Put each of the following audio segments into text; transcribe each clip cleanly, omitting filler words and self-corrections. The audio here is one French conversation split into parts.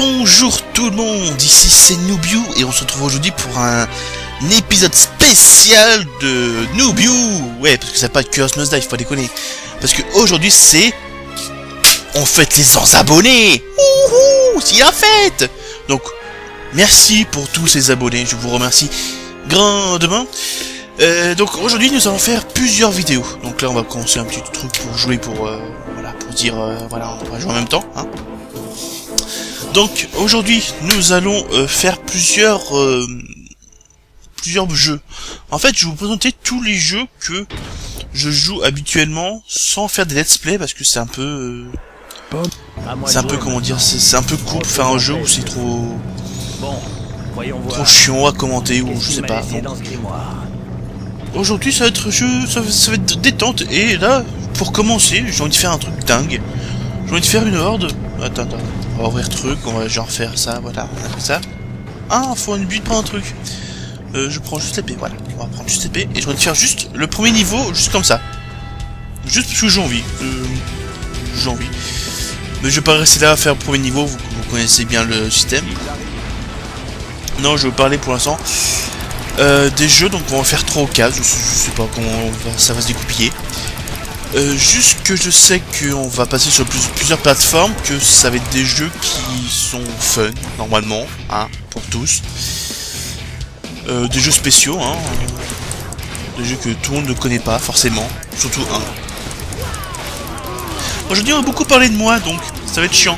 Bonjour tout le monde, ici c'est Noobiu et on se retrouve aujourd'hui pour un épisode spécial de Noobiu. Ouais, parce que ça n'a pas de Curse Must Die, faut pas déconner. Parce que aujourd'hui c'est... on fête les 100 abonnés. Ouhou, c'est la fête. Donc, merci pour tous ces abonnés, je vous remercie grandement. Donc aujourd'hui nous allons faire plusieurs vidéos. Donc là on va commencer un petit truc pour jouer, pour voilà, pour dire voilà, on va jouer en même temps, hein. Donc aujourd'hui nous allons faire plusieurs jeux. En fait je vais vous présenter tous les jeux que je joue habituellement sans faire des let's play parce que c'est un peu comment dire, c'est un peu court pour faire un jeu où c'est trop chiant à commenter ou je sais pas. Aujourd'hui ça va être ça va être détente et là pour commencer j'ai envie de faire un truc dingue. J'ai envie de faire une horde. Attends, on va ouvrir truc, on va genre faire ça, voilà, on a fait ça. Ah, faut une but pour un truc. Je prends juste l'épée, voilà, on va prendre juste l'épée et j'ai envie de faire juste le premier niveau, juste comme ça. Juste parce que j'ai envie. J'ai envie. Mais je vais pas rester là à faire le premier niveau, vous connaissez bien le système. Non, je veux parler pour l'instant des jeux, donc on va faire 3 cases, je sais pas comment ça va se découpiller. Juste que je sais qu'on va passer sur plusieurs plateformes, que ça va être des jeux qui sont fun, normalement, hein, pour tous. Des jeux spéciaux, hein, des jeux que tout le monde ne connaît pas, forcément, surtout un. Aujourd'hui on va beaucoup parler de moi, donc ça va être chiant.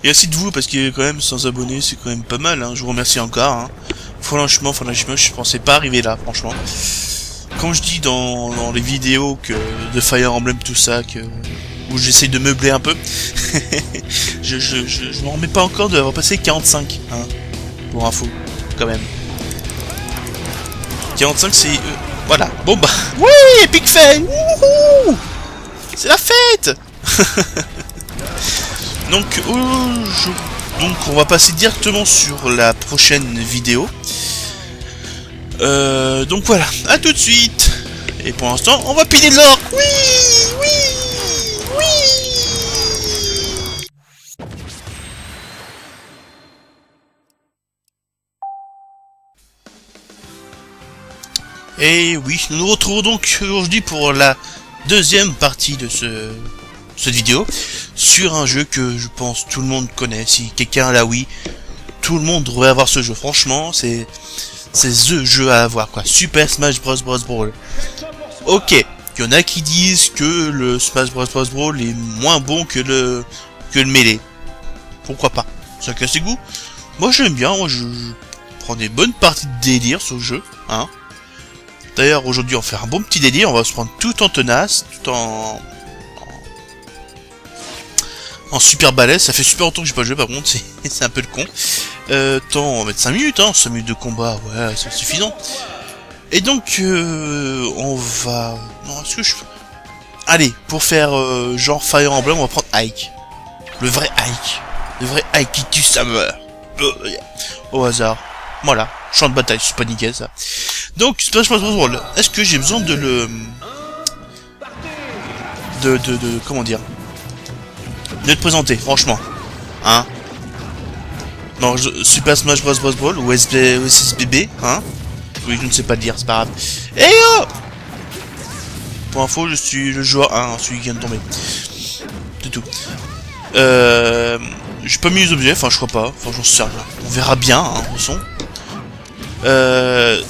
Et aussi de vous, parce que quand même 100 abonnés c'est quand même pas mal, hein. Je vous remercie encore, hein. Franchement, je pensais pas arriver là, franchement. Comme je dis dans les vidéos de Fire Emblem, tout ça, où j'essaye de meubler un peu, je m'en remets pas encore d'avoir passé 45, hein, pour info, quand même. 45 c'est... voilà, bon bah... oui, Epic Fail. Wouhou, c'est la fête. Donc on va passer directement sur la prochaine vidéo. Donc voilà, à tout de suite. Et pour l'instant, on va piler de l'or. Oui, oui, oui. Et oui, nous nous retrouvons donc aujourd'hui pour la deuxième partie de cette vidéo sur un jeu que je pense tout le monde connaît. Si quelqu'un l'a, oui, tout le monde devrait avoir ce jeu. Franchement, c'est the jeu à avoir, quoi. Super Smash Bros. Brawl. Ok, il y en a qui disent que le Smash Bros. Brawl est moins bon que le Melee. Pourquoi pas? Chacun ses goûts. Moi j'aime bien, moi je prends des bonnes parties de délire sur le jeu, hein. D'ailleurs aujourd'hui on va faire un bon petit délire, on va se prendre tout en tenace, tout en super balèze. Ça fait super longtemps que j'ai pas joué par contre, c'est un peu le con. On va mettre 5 minutes, hein, 5 minutes de combat, ouais, c'est suffisant. Et donc, on va... non, est-ce que je... allez, pour faire genre Fire Emblem, on va prendre Ike. Le vrai Ike. Le vrai Ike qui tue sa meurt. Au hasard. Voilà, champ de bataille, c'est pas nickel ça. Donc, Smash Bros. Brawl, est-ce que j'ai besoin de le... comment dire, de te présenter, franchement, hein. Non, Super Smash Bros. Brawl ou SSBB, hein. Oui, je ne sais pas le dire, c'est pas grave. Eh oh, pour info, je suis le joueur 1, celui qui vient de tomber. C'est tout. J'ai pas mis les objets, enfin je crois pas, enfin j'en sais rien. On verra bien, hein, de toute façon.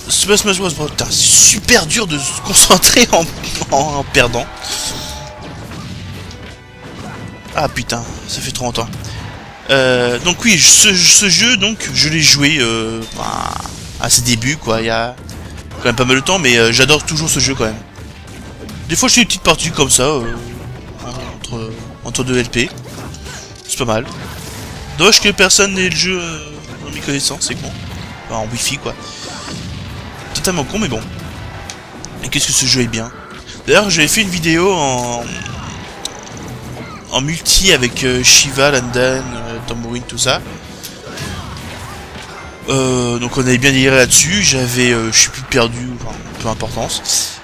Super Smash Bros. Brawl, c'est super dur de se concentrer en perdant. Ah putain, ça fait trop longtemps. Donc oui, ce jeu, donc je l'ai joué à ses débuts, quoi, il y a quand même pas mal de temps, mais j'adore toujours ce jeu quand même. Des fois je fais une petite partie comme ça, entre 2 LP, c'est pas mal. Dommage que personne n'ait le jeu dans mes connaissances, c'est con. Enfin, en wifi quoi. Totalement con, mais bon. Et qu'est-ce que ce jeu est bien. D'ailleurs j'avais fait une vidéo en multi avec Shiva, London, Tambourine, tout ça. Donc on avait bien déliré là-dessus. J'avais, je suis plus perdu, enfin, peu importance.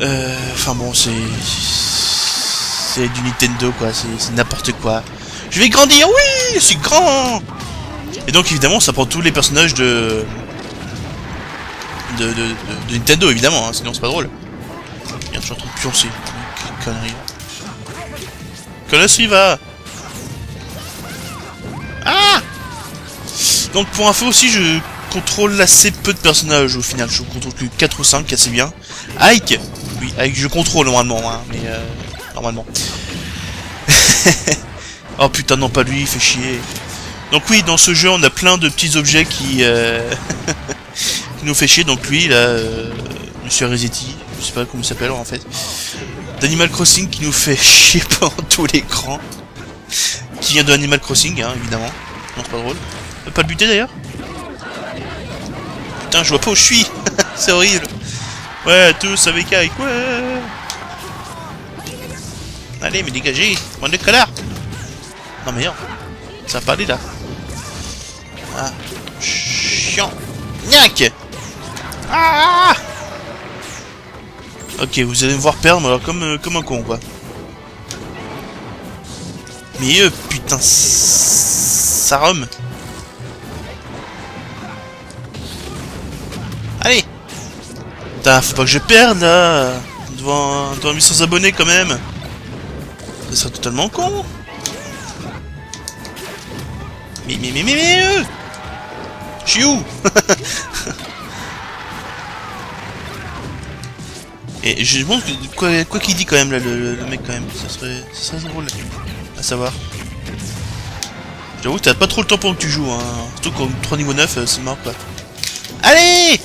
Enfin bon, c'est du Nintendo quoi, c'est n'importe quoi. Je vais grandir, oui, je suis grand. Et donc évidemment ça prend tous les personnages de Nintendo évidemment, hein, sinon c'est pas drôle. Merde, je suis en train de pioncer. Quelle connerie. Colosse, il va. Ah. Donc pour info aussi, je contrôle assez peu de personnages au final. Je contrôle que 4 ou 5, assez bien. Ike. Oui, Ike je contrôle normalement, hein, mais normalement. Oh putain, non pas lui, il fait chier. Donc oui, dans ce jeu, on a plein de petits objets qui, qui nous fait chier. Donc lui, là, Monsieur Resetti, je sais pas comment il s'appelle en fait. D'Animal Crossing qui nous fait chier pendant tout l'écran. Qui vient de Animal Crossing, hein, évidemment. Non, c'est pas drôle. Pas le buter d'ailleurs. Putain, je vois pas où je suis. C'est horrible. Ouais, tous avec Ike, ouais. Allez, mais dégagez, bande de connards. Non mais non, ça va pas aller là. Ah, chiant. Niac. Ah. Ok, vous allez me voir perdre, alors comme un con, quoi. Mais putain, ça rome. Allez. Putain, faut pas que je perde, là. Devant 800 abonnés, quand même. Ça serait totalement con. Mais je suis où? Et je pense que quoi qu'il dit quand même là le mec quand même, ça serait drôle à savoir. J'avoue que t'as pas trop le temps pendant que tu joues, hein. Surtout qu'en 3 niveau 9 c'est mort quoi. Allez!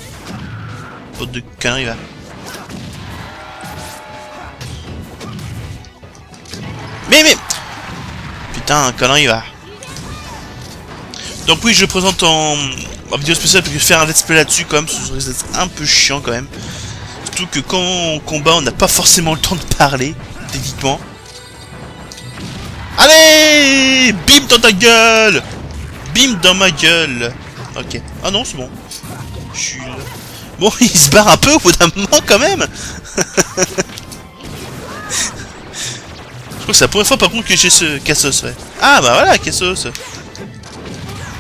Faute de conneries va. Mais putain, connerie va. Donc oui, je présente en vidéo spéciale parce que faire un let's play là-dessus quand même, ça risque d'être un peu chiant quand même. Surtout que quand on combat, on n'a pas forcément le temps de parler, techniquement. Allez! Bim dans ta gueule! Bim dans ma gueule! Ok. Ah non, c'est bon. Je suis là. Bon, il se barre un peu au bout d'un moment quand même. Je crois que c'est la première fois par contre que j'ai ce Cassos, ouais. Ah bah voilà, Cassos.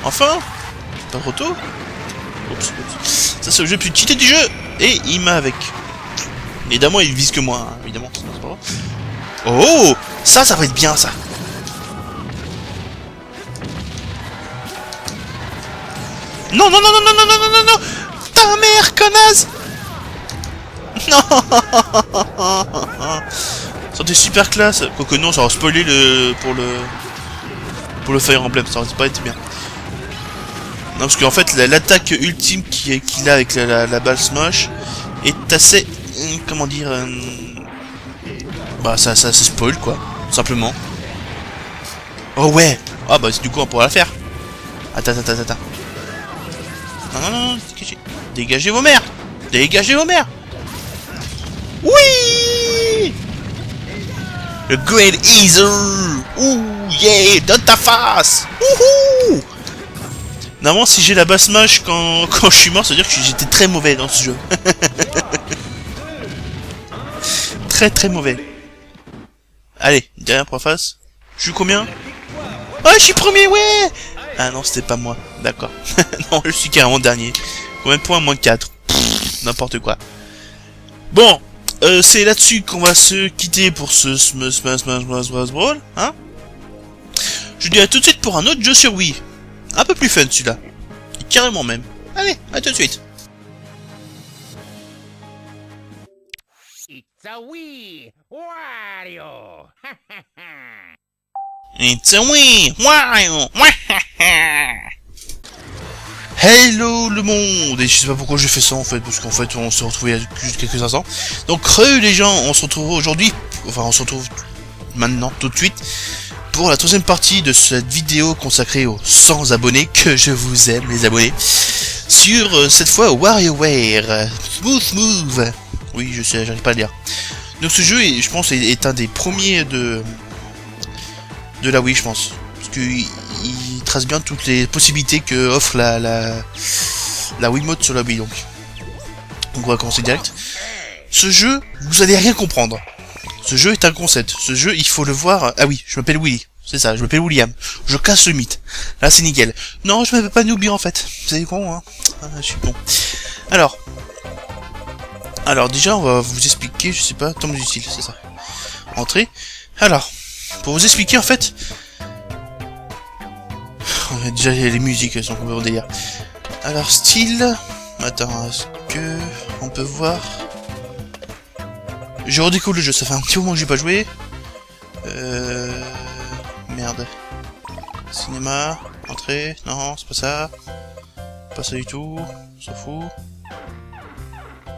Enfin. Pas trop tôt. Oups. Ça c'est le jeu le plus cheaté du jeu. Et il m'a avec. Évidemment il vise que moi, hein, évidemment. C'est pas grave. Oh, ça va être bien ça. Non non non non non non non non non. Ta mère connasse. Non. C'était super classe. Quoique non, ça aurait spoilé pour le Fire Emblem, ça aurait pas été bien. Non, parce qu'en fait, l'attaque ultime qu'il a avec la balle smash est assez... comment dire... bah, ça spoil, quoi. Simplement. Oh ouais. Ah bah, du coup, on pourra la faire. Attends. Non, dégagez. Dégagez vos mères. Dégagez vos mères. Oui. Le Great Easer. Ouh, yeah, dans ta face. Ouhou. Normalement, si j'ai la basse smash quand je suis mort, ça veut dire que j'étais très mauvais dans ce jeu. Très mauvais. Allez, dernière préface. Je suis combien? Oh, je suis premier, ouais. Ah non, c'était pas moi. D'accord. Non, je suis carrément dernier. Combien de points? Moins 4. N'importe quoi. Bon, c'est là-dessus qu'on va se quitter pour ce Smash Brawl, hein. Je dis à tout de suite pour un autre jeu sur Wii. Un peu plus fun celui-là. Carrément même. Allez, à tout de suite. It's a Wii Wario. It's a Wii Wario. Hello le monde. Et je sais pas pourquoi j'ai fait ça en fait, parce qu'en fait on se retrouvait il y a juste quelques instants. Donc les gens, on se retrouve aujourd'hui, enfin on se retrouve maintenant tout de suite pour la troisième partie de cette vidéo consacrée aux 100 abonnés, que je vous aime les abonnés, sur cette fois WarioWare Smooth Move. Oui, je sais, j'arrive pas à le dire. Donc ce jeu, je pense, est un des premiers de la Wii, je pense, parce que il trace bien toutes les possibilités que offre la Wiimote sur la Wii. Donc on va commencer direct. Ce jeu, vous allez rien comprendre. Ce jeu est un concept. Ce jeu, il faut le voir... Ah oui, je m'appelle Willy. C'est ça, je m'appelle William. Je casse le mythe. Là, c'est nickel. Non, je m'appelle pas Newbie, en fait. C'est con, hein. Ah, je suis con. Alors, déjà, on va vous expliquer, je sais pas, tombe du style, c'est ça. Entrée. Alors, pour vous expliquer, en fait... Déjà, les musiques, elles sont complètement délire. Alors, style... Attends, est-ce que... On peut voir... Je redécouvre le jeu, ça fait un petit moment que j'ai pas joué. Merde. Cinéma, entrée, non, c'est pas ça. Pas ça du tout, on s'en fout.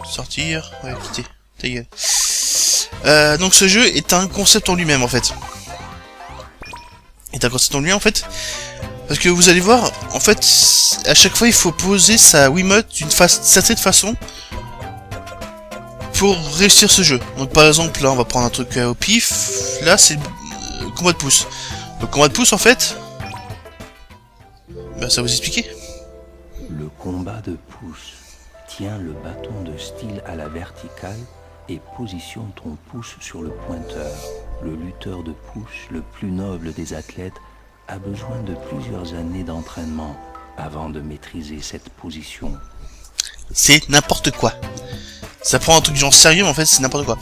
Sortir, ouais, quitter, ta gueule. Donc ce jeu est un concept en lui-même en fait. Parce que vous allez voir, en fait, à chaque fois il faut poser sa Wiimote d'une certaine façon pour réussir ce jeu. Donc par exemple, là on va prendre un truc au pif, là c'est combat de pouce. Le combat de pouce en fait, ben ça va vous expliquer. Le combat de pouce. Tiens le bâton de style à la verticale et positionne ton pouce sur le pointeur. Le lutteur de pouce, le plus noble des athlètes, a besoin de plusieurs années d'entraînement avant de maîtriser cette position. C'est n'importe quoi. Ça prend un truc genre sérieux, mais en fait c'est n'importe quoi.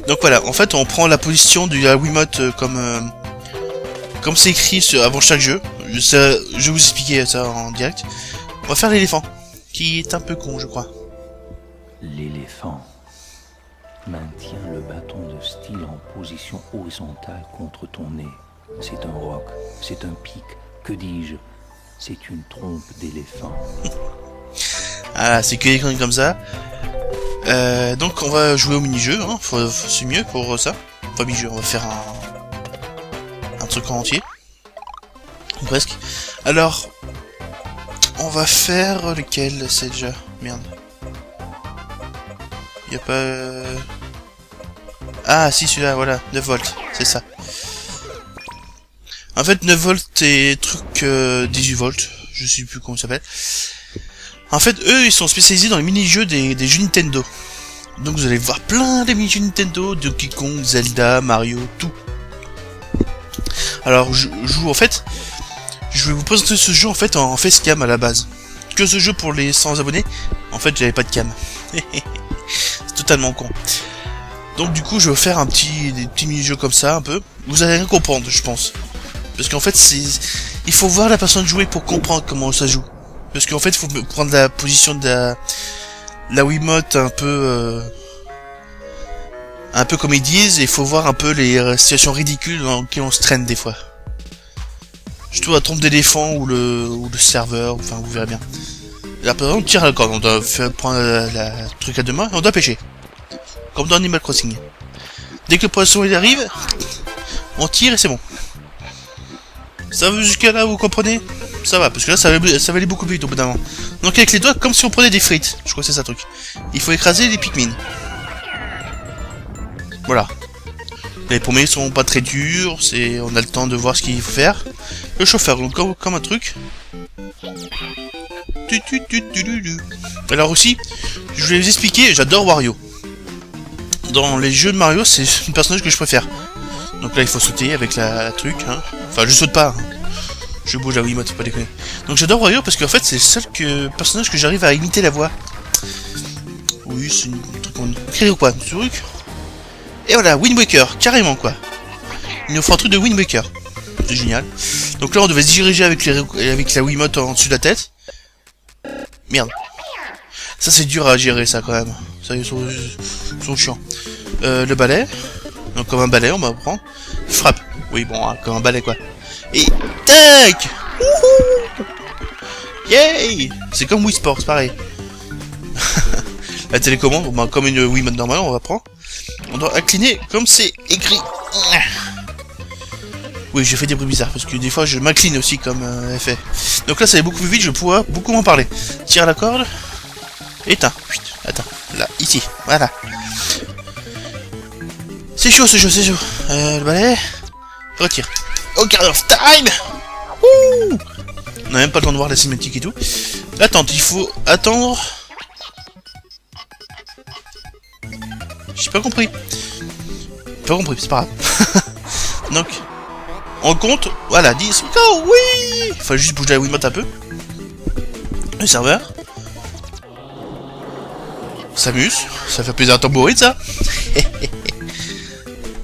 Donc voilà, en fait on prend la position de la Wiimote comme c'est écrit avant chaque jeu. Je vais vous expliquer ça en direct. On va faire l'éléphant, qui est un peu con je crois. L'éléphant. Maintiens le bâton de style en position horizontale contre ton nez. C'est un roc, c'est un pic, que dis-je? C'est une trompe d'éléphant. Ah, c'est que des conneries comme ça. Donc on va jouer au mini-jeu, hein. C'est mieux pour ça. Pas mini-jeu, on va faire un truc en entier. Ou presque. Alors, on va faire lequel c'est déjà? Merde. Y a pas... Ah si, celui-là, voilà, 9 volts, c'est ça. En fait, 9 volts et truc 18 volts, je sais plus comment ça s'appelle. En fait, eux, ils sont spécialisés dans les mini-jeux des jeux Nintendo. Donc vous allez voir plein de mini-jeux Nintendo, Donkey Kong, Zelda, Mario, tout. Alors, je joue en fait... Je vais vous présenter ce jeu en fait en facecam à la base. Que ce jeu pour les 100 abonnés, en fait j'avais pas de cam. C'est totalement con. Donc du coup je vais faire des petits mini-jeux comme ça un peu. Vous allez rien comprendre je pense. Parce qu'en fait il faut voir la personne jouer pour comprendre comment ça joue. Parce qu'en fait il faut prendre la position de la Wiimote un peu comme ils disent. Et il faut voir un peu les situations ridicules dans lesquelles on se traîne des fois. Surtout la trompe d'éléphant ou le serveur, enfin vous verrez bien. Là par exemple on tire à la corde, on doit prendre la truc à deux mains et on doit pêcher. Comme dans Animal Crossing. Dès que le poisson il arrive, on tire et c'est bon. Ça va jusqu'à là, vous comprenez? Ça va, parce que là ça va aller beaucoup plus vite au bout d'un moment. Donc avec les doigts, comme si on prenait des frites, je crois que c'est ça le truc. Il faut écraser les Pikmin. Voilà. Les premiers sont pas très durs, on a le temps de voir ce qu'il faut faire. Le chauffeur, donc comme un truc. Alors aussi, je vais vous expliquer, j'adore Wario. Dans les jeux de Mario, c'est un personnage que je préfère. Donc là, il faut sauter avec la truc. Hein. Enfin, je saute pas. Hein. Je bouge la Wiimote, pas déconner. Donc j'adore Wario parce qu'en fait, c'est le seul personnage que j'arrive à imiter la voix. Oui, c'est un truc qu'on écrit ou quoi, ce truc. Et voilà, Wind Waker, carrément quoi. Il nous faut un truc de Wind Waker. C'est génial. Donc là, on devait se diriger avec la Wiimote en dessus de la tête. Merde. Ça, c'est dur à gérer, ça, quand même. Ça, ils sont chiants. Le balai. Donc, comme un balai, on va prendre. Frappe. Oui, bon, comme un balai, quoi. Et... Tac. Yay. C'est comme Wii Sports, pareil. La télécommande, bah, comme une Wiimote normale, on va prendre. On doit incliner comme c'est écrit. Oui, j'ai fait des bruits bizarres parce que des fois je m'incline aussi comme effet. Donc là, ça va beaucoup plus vite, je vais pouvoir beaucoup moins parler. Tire la corde. Éteins. Attends, là, ici, voilà. C'est chaud ce jeu, c'est chaud. Le balai. Retire. Ocarina of Time. Ouh. On n'a même pas le temps de voir la cinématique et tout. Attends, il faut attendre. J'ai pas compris. C'est pas grave. Donc, On compte, voilà, 10, go, oui. Il faut juste bouger la Wiimote un peu. Le serveur. S'amuse, ça fait plaisir à tambourer ça.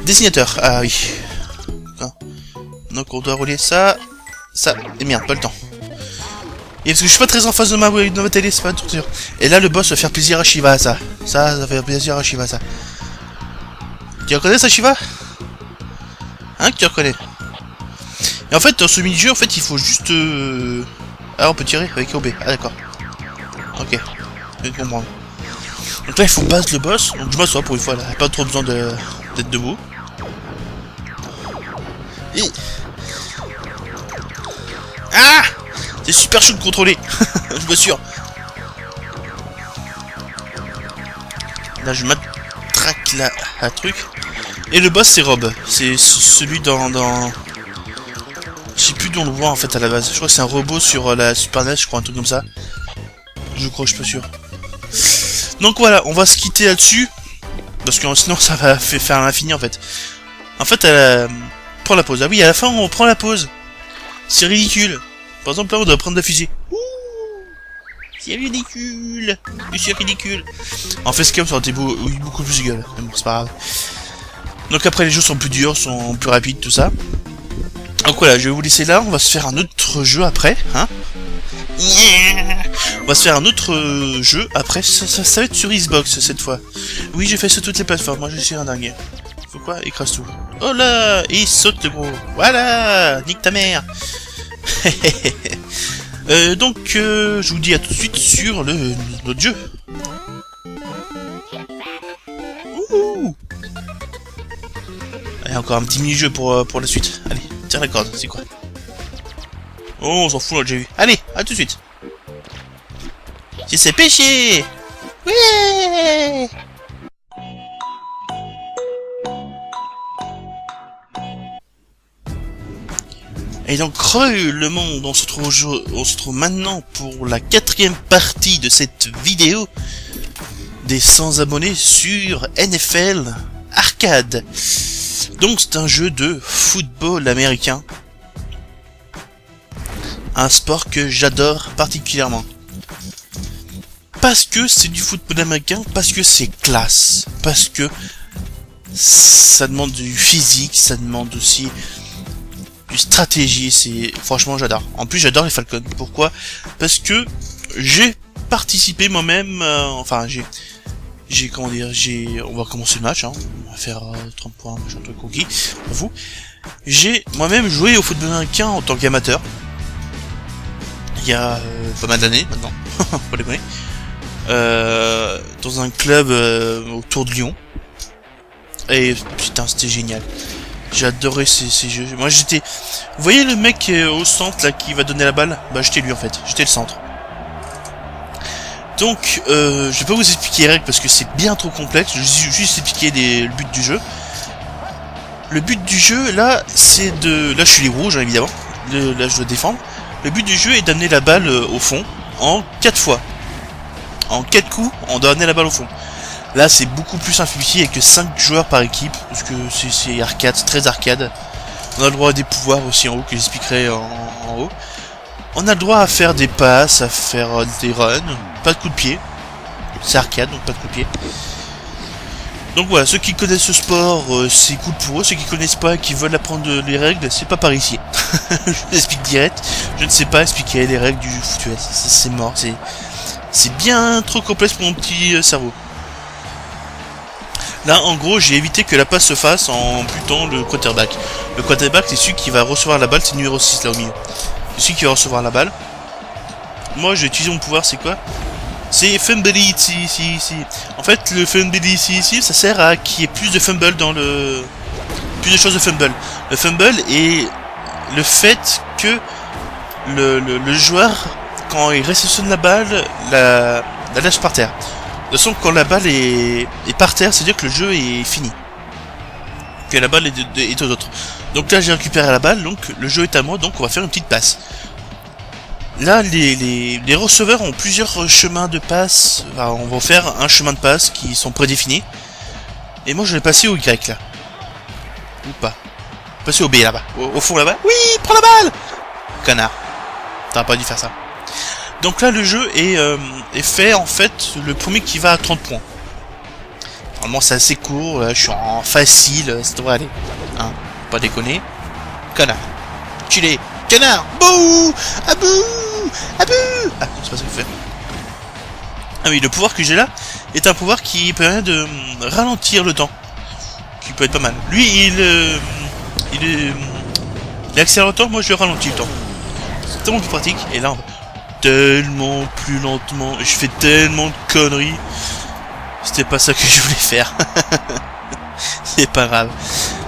Dessinateur, ah oui. Donc on doit rouler ça, et merde, pas le temps. Et parce que je suis pas très en face de ma télé, c'est pas tout sûr. Et là le boss va faire plaisir à Shiva, ça va faire plaisir à Shiva, ça. Tu reconnais ça, Shiva? Hein, que tu reconnais? Et en fait, dans ce mini-jeu, en fait, il faut juste... Ah, on peut tirer avec OB, ah d'accord. Ok, je vais comprendre. Donc là, il faut battre le boss, donc je m'assois pour une fois, là, pas trop besoin d'être debout. Et... Ah! C'est super chaud de contrôler, je me sûr. Là, je matraque la truc. Et le boss, c'est Rob. C'est celui dans... Je sais plus d'où on le voit en fait à la base. Je crois que c'est un robot sur la Super NES, je crois, un truc comme ça. Je crois, je suis pas sûr. Donc voilà, on va se quitter là-dessus. Parce que sinon ça va faire l'infini en fait. En fait, prends la pause. Ah oui, à la fin on prend la pause. C'est ridicule. Par exemple là on doit prendre la fusée. Ouh, c'est ridicule. C'est ridicule. En fait, ce ça aurait été beaucoup plus gueule. Mais bon, c'est pas grave. Donc après les jeux sont plus durs, sont plus rapides, tout ça. Donc voilà, je vais vous laisser là, on va se faire un autre jeu après, hein. On va se faire un autre jeu après, ça va être sur Xbox cette fois. Oui, j'ai fait sur toutes les plateformes, moi je suis un dingue. Faut quoi? Écrase tout. Oh là, il saute le gros. Voilà, nique ta mère. Donc, je vous dis à tout de suite sur notre jeu. Ouh. Allez, encore un petit mini-jeu pour la suite. Allez, tire la corde, c'est quoi? Oh, on s'en fout, on l'a déjà vu. Allez, à tout de suite. Si c'est pêché. Ouais. Et donc, le monde, on se trouve maintenant pour la 4e partie de cette vidéo des 100 abonnés sur NFL Arcade. Donc c'est un jeu de football américain. Un sport que j'adore particulièrement. Parce que c'est du football américain, parce que c'est classe, parce que ça demande du physique, ça demande aussi du stratégie, franchement j'adore. En plus j'adore les Falcons. Pourquoi? Parce que j'ai participé moi-même, comment dire, on va commencer le match, hein. On va faire 30 points, machin truc cookie, pour vous. J'ai moi-même joué au football américain en tant qu'amateur. Il y a pas mal d'années maintenant, faut les connaître. Dans un club autour de Lyon. Et putain, c'était génial. J'ai adoré ces jeux. Moi j'étais... Vous voyez le mec au centre là qui va donner la balle? Bah j'étais lui en fait, j'étais le centre. Donc, je vais pas vous expliquer les règles parce que c'est bien trop complexe. Je vais juste expliquer le but du jeu. Le but du jeu, là, c'est de... Là, je suis les rouges, hein, évidemment. Là, je dois défendre. Le but du jeu est d'amener la balle au fond en 4 fois. En 4 coups, on doit amener la balle au fond. Là, c'est beaucoup plus simplifié avec que 5 joueurs par équipe. Parce que c'est arcade, c'est très arcade. On a le droit à des pouvoirs aussi en haut, que j'expliquerai en haut. On a le droit à faire des passes, à faire des runs, pas de coup de pied. C'est arcade, donc pas de coup de pied. Donc voilà, ceux qui connaissent ce sport, c'est cool pour eux. Ceux qui connaissent pas, qui veulent apprendre les règles, c'est pas par ici. Je vous explique direct. Je ne sais pas expliquer les règles du foot US. C'est mort, c'est bien trop complexe pour mon petit cerveau. Là, en gros, j'ai évité que la passe se fasse en butant le quarterback. Le quarterback, c'est celui qui va recevoir la balle, c'est le numéro 6 là au milieu. C'est celui qui va recevoir la balle. Moi, je vais utiliser mon pouvoir, c'est quoi? C'est fumble ici. En fait, le fumble ici, ça sert à qu'il y ait plus de fumble dans le... Plus de choses de fumble. Le fumble est le fait que le joueur, quand il réceptionne la balle, la lâche par terre. De toute façon, quand la balle est par terre, c'est-à-dire que le jeu est fini. Que la balle est aux autres. Donc là, j'ai récupéré la balle, donc le jeu est à moi, donc on va faire une petite passe. Là, les receveurs ont plusieurs chemins de passe. Enfin, on va faire un chemin de passe qui sont prédéfinis. Et moi, je vais passer au Y, là. Ou pas. Passer au B là-bas, au fond là-bas. Oui, prends la balle. Connard. T'aurais pas dû faire ça. Donc là, le jeu est fait, en fait, le premier qui va à 30 points. Normalement, c'est assez court, là, je suis en facile, ça devrait aller. Hein, pas déconner. Connard. Chilé. Connard. Bouh. Abou. Abou. Ah, non, c'est pas ça qu'il faut faire. Ah oui, le pouvoir que j'ai là est un pouvoir qui permet de ralentir le temps. Qui peut être pas mal. Lui, il accélère le temps, moi je ralentis le temps. C'est tellement plus pratique. Et là, on va tellement plus lentement. Je fais tellement de conneries. C'était pas ça que je voulais faire. C'est pas grave.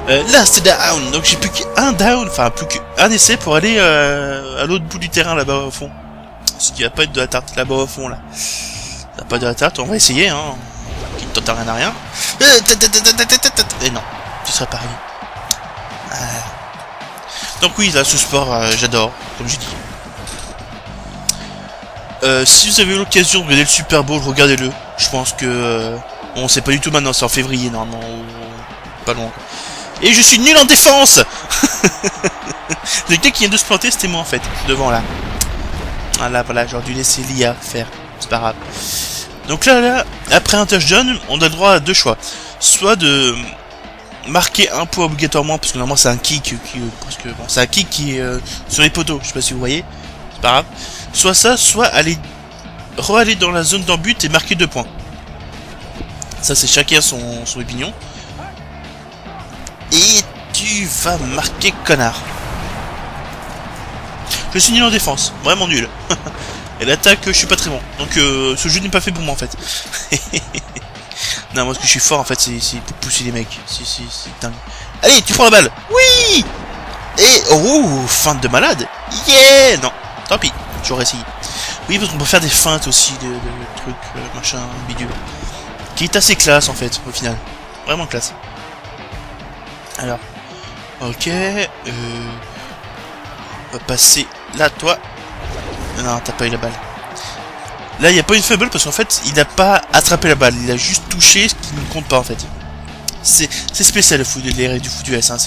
Là, c'est down. Donc j'ai plus qu'un down. Enfin, plus qu'un essai pour aller à l'autre bout du terrain là-bas au fond. Parce qu'il va pas être de la tarte là-bas au fond là. Ça va pas de la tarte, on va essayer hein. Qui ne tente rien à rien. Et non, tu serais pareil. Donc oui, là, ce sport, j'adore, comme j'ai dit. Si vous avez eu l'occasion de regarder le Super Bowl, regardez-le. Je pense que... on sait pas du tout maintenant, c'est en février, normalement. Pas loin. Et je suis nul en défense. Le gars qui vient de se planter, c'était moi, en fait. Devant, là. Voilà, j'aurais dû laisser l'IA faire. C'est pas grave. Donc là, après un touchdown, on a le droit à deux choix. Soit de marquer un point obligatoirement, parce que normalement c'est un kick parce que bon, c'est un kick qui est sur les poteaux, je sais pas si vous voyez, c'est pas grave. Soit ça, soit aller re-aller dans la zone d'en but et marquer 2 points. Ça c'est chacun son opinion. Et tu vas marquer, connard. Je suis nul en défense, vraiment nul. Et l'attaque, je suis pas très bon. Donc ce jeu n'est pas fait pour moi en fait. Non, moi ce que je suis fort en fait, c'est pour pousser les mecs. C'est dingue. Allez, tu prends la balle. Oui. Et oh, feinte de malade. Yeah. Non, tant pis, j'aurais essayé. Oui, parce qu'on peut faire des feintes aussi, de trucs, machin, bidule. Qui est assez classe en fait, au final. Vraiment classe. Alors, ok. On va passer là, toi. Non, t'as pas eu la balle. Là, il n'y a pas une fumble parce qu'en fait, il n'a pas attrapé la balle. Il a juste touché, ce qui ne compte pas en fait. C'est spécial les règles du foot US. Hein.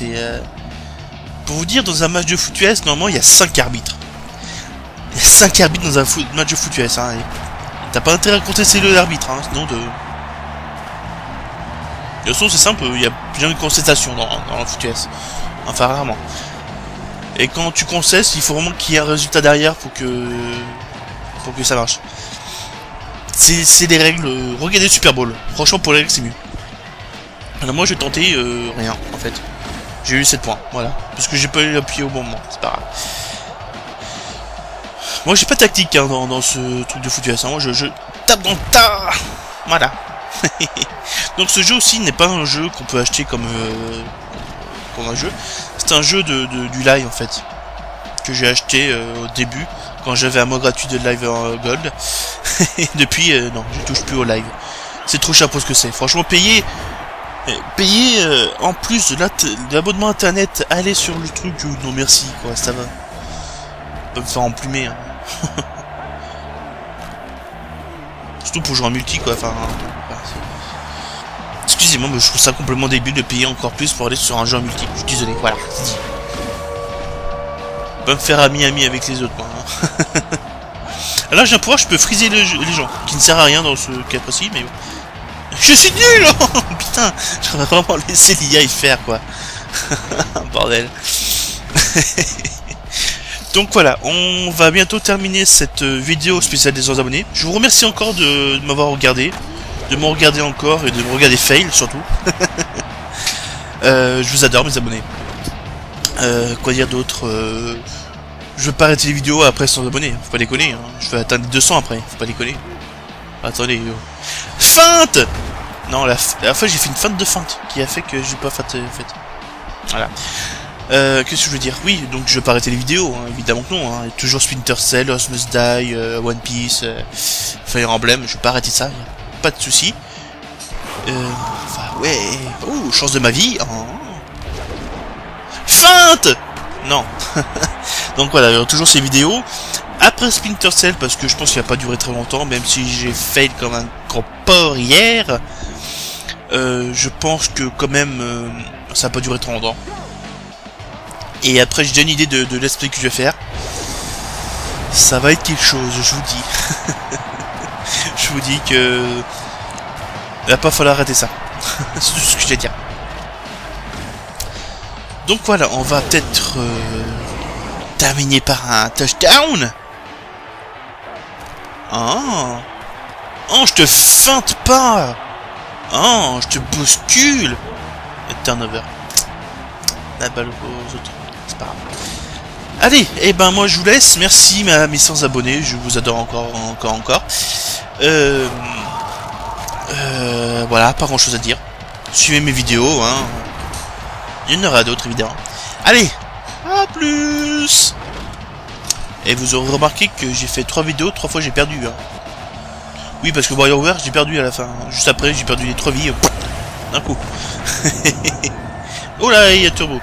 Pour vous dire, dans un match de foot US, normalement, il y a 5 arbitres. Il y a 5 arbitres dans un match de foot US. Hein. T'as pas intérêt à contester l'arbitre. Hein, sinon, de toute façon, c'est simple. Il y a bien une contestation dans le foot US. Enfin, rarement. Et quand tu concesses, il faut vraiment qu'il y ait un résultat derrière pour que ça marche. C'est des règles. Regardez Super Bowl. Franchement, pour les règles, c'est mieux. Alors moi, j'ai tenté rien, en fait. J'ai eu 7 points, voilà. Parce que j'ai pas eu l'appui au bon moment, c'est pas grave. Moi, j'ai pas de tactique hein, dans ce truc de foot US. Hein. Moi, je tape dans le tas. Voilà. Donc, ce jeu aussi n'est pas un jeu qu'on peut acheter comme un jeu. C'est un jeu du live en fait que j'ai acheté au début quand j'avais un mois gratuit de live en gold. Et depuis non, je touche plus au live. C'est trop cher pour ce que c'est. Franchement, payer en plus de l'abonnement internet, aller sur le truc, non merci quoi, ça va. Pas me faire emplumer. Hein. Surtout pour jouer en multi quoi. Enfin, excusez-moi, mais je trouve ça complètement débile de payer encore plus pour aller sur un jeu en multi. Je suis désolé, voilà, c'est dit. Pas me faire ami avec les autres, moi. Hein. Alors j'ai un pouvoir, je peux friser les gens, qui ne sert à rien dans ce cas précis, mais bon. Je suis nul. Oh, putain, j'aurais vraiment laissé l'IA y faire, quoi. Bordel. Donc voilà, on va bientôt terminer cette vidéo spéciale des 100 abonnés. Je vous remercie encore de m'avoir regardé. De me regarder encore et de me regarder fail surtout. Je vous adore mes abonnés. Quoi dire d'autre je veux pas arrêter les vidéos après 100 abonnés, faut pas déconner. Hein. Je vais atteindre 200 après, faut pas déconner. Attendez. Feinte. Non, la fois j'ai fait une feinte de feinte qui a fait que j'ai pas fait en fait. Voilà. Qu'est-ce que je veux dire? Oui, donc je vais pas arrêter les vidéos, hein, évidemment que non. Hein. Toujours Splinter Cell, Lost Must Die, One Piece, Fire Emblem, je vais pas arrêter ça. Pas de soucis. Enfin, ouais. Oh, chance de ma vie. Oh. Feinte. Non. Donc voilà, il y aura toujours ces vidéos. Après Splinter Cell, parce que je pense qu'il va pas durer très longtemps, même si j'ai fail comme un grand porc hier. Je pense que quand même, ça va pas durer très longtemps. Et après j'ai déjà une idée de let's play que je vais faire. Ça va être quelque chose, je vous dis. Je vous dis que... il va pas falloir arrêter ça. C'est tout ce que j'ai à dire. Donc voilà, on va peut-être terminer par un touchdown. Oh, oh, je te feinte pas. Oh, je te bouscule. Et turnover. La balle aux autres. C'est pas grave. Allez, et ben moi je vous laisse. Merci mes 100 abonnés. Je vous adore encore. Voilà, pas grand chose à dire. Suivez mes vidéos, hein. Il y en aura d'autres évidemment. Allez, à plus. Et vous aurez remarqué que j'ai fait 3 vidéos, 3 fois j'ai perdu. Hein. Oui, parce que WarioWare j'ai perdu à la fin. Juste après j'ai perdu les 3 vies d'un coup. Oh là, il y a Turbo.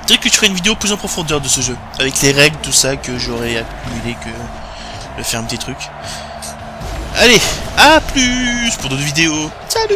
Peut-être que je ferai une vidéo plus en profondeur de ce jeu. Avec les règles, tout ça, que j'aurais accumulé, que je vais faire un petit truc. Allez, à plus pour d'autres vidéos. Salut.